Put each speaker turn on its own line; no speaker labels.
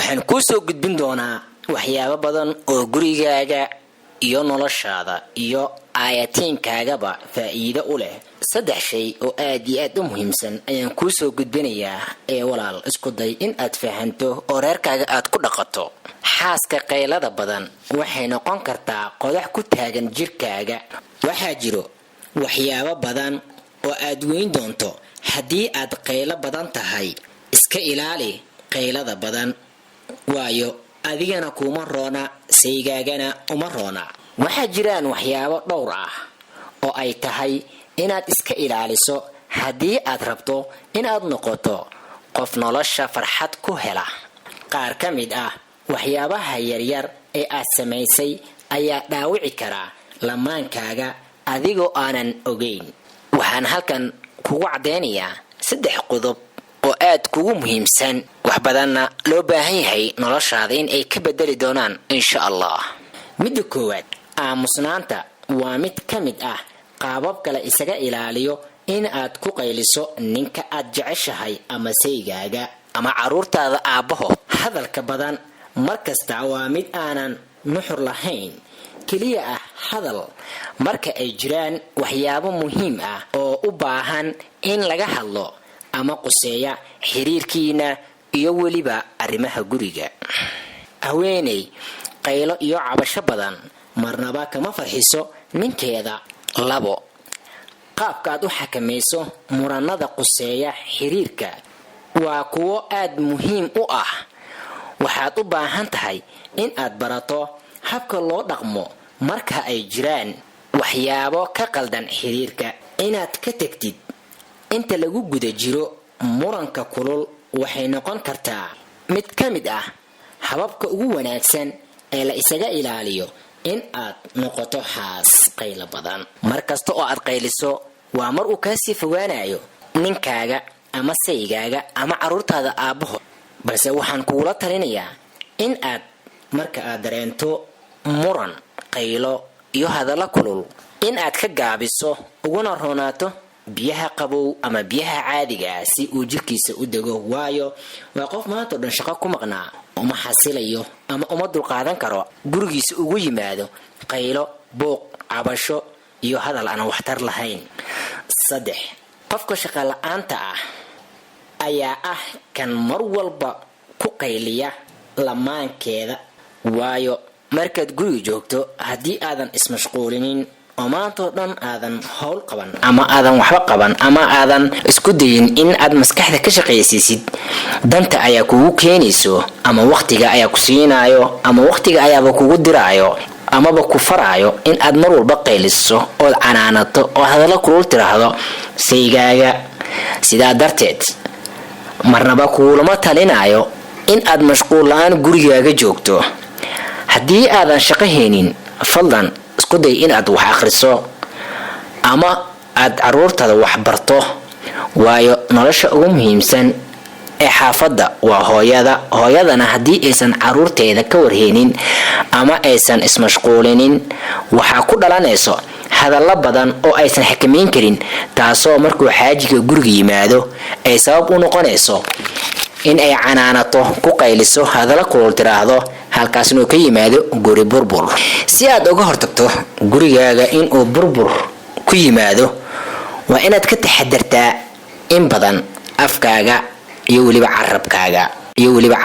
waxaan ku soo gudbin doonaa waxyaabo badan oo gurigaaga iyo noloshaada iyo aayatiinkaagaba faa'iido u leh. 3 shay oo aad iyo aad u muhiimsan ayaan ku soo gudbinayaa ee walaal isku day in aad fahanto oo reerkaaga aad ku dhaqato. xaaska qaylada badan waxay noqon kartaa qodax ku taagan jirkaaga. waxaa jiro waxyaabo badan oo aad weyn doonto haddii aad qaylo badan tahay. iska ilaali qaylada badan, waayo adigana kuma roona, saygaagana uma roona. waxaa jiraan waxyaabo dhowr ah oo ay tahay inaad iska ilaaliso haddii aad rabto inaad noqoto qof nolosha farxad ku hela. qaar ka mid ah waxyaabaha yaryar ee aad samaysay ayaa dhaawici karaa lamaankaaga adigoo aanan ogeyn. waxaan halkan kugu cadeynayaa 3 qodob oo aad kugu muhiimsan, wax badanna loo baahan yahay noloshaada in ay ka bedeli doonaan insha Allah. midda koowaad, aamusnaanta waa mid ka mid ah qaababka la isaga ilaaliyo in aad ku qayliso ninka aad jeceshahay ama saygaaga ama caruurtaada aabbahood. hadalka badan markasta waa mid aanan nuxur lahayn, keliya ah hadal marka ay jiraan waxyaabo muhiim ah oo u baahan in laga hadlo ama quseeya xiriirkiina iyo weliba arrimaha guriga. haweeney qaylo iyo cabasho badan marnaba kama farxiso ninkeeda. 2, qaabkaad u xakamayso muranada quseeya xiriirka waa kuwo aad muhiim u ah. waxaad u baahan tahay in aad barato habka loo dhaqmo marka ay jiraan waxyaabo ka qaldan xiriirka. inaad ka tagtid inta lagu guda jiro muranka kulul waxay noqon kartaa mid ka mid ah hababka ugu wanaagsan ee la isaga ilaaliyo in aad noqoto xaas qaylo badan. markasta oo aad qayliso waa mar uu kaasii fogaanayo ninkaaga ama saygaaga ama caruurtaada aabbahood. balse waxaan kugula talinayaa in aad marka aad dareento muran, qaylo iyo hadallo kulul in aad ka gaabiso uguna roonaato biyaha qabow ama biyaha caadiga ah si uu jirkiisa u dego. waayo waa qof maanta oo dhan shaqo ku maqnaa, uma xasilayo ama uma dulqaadan karo gurigiisa ugu yimaado qaylo, buuq, cabasho iyo hadal aan waxtar lahayn. 3, qofka shaqo la'aanta ah ayaa ah kan mar walba ku qayliya lamaankeeda. waayo markaad guriga joogto haddii aadan ismashquulinin oo maantoo dhan aadan howl qaban ama aadan waxba qaban ama aadan isku dayin in aad maskaxda ka shaqaysiisid, danta ayaa kugu keenayso ama waqtiga ayaa ku siinayo ama waqtiga ayaaba kugu diraayo amaba ku faraayo in aad mar walba qayliso oo canaanato oo hadallo kulul tiraahdo saygaaga. sidaa darteed marnaba kugulama talinayo in aad mashquul la'aan gurigaaga joogto. haddii aadan shaqo haynin, fadlan isku day in aad wax akhriso ama aad caruurtaada wax barto, waayo nolosha ugu muhiimsan ee xaafadda waa hooyadana haddii aysan caruurteeda ka warheynin ama aysan ismashquulinin waxaa ku dhalanayso hadallo badan oo aysan xakameyn karin, taasoo markuu xaajiga guriga yimaado ay sabab u noqonayso in ay canaanato, ku qayliso, hadallo kulul tiraahdo, halkaasna uu ka yimaado guri burbur. si aad uga hortagto gurigaaga inuu burbur ku yimaado waa inaad ka taxadartaa in badan afkaaga iyo weliba carabkaaga iyo weliba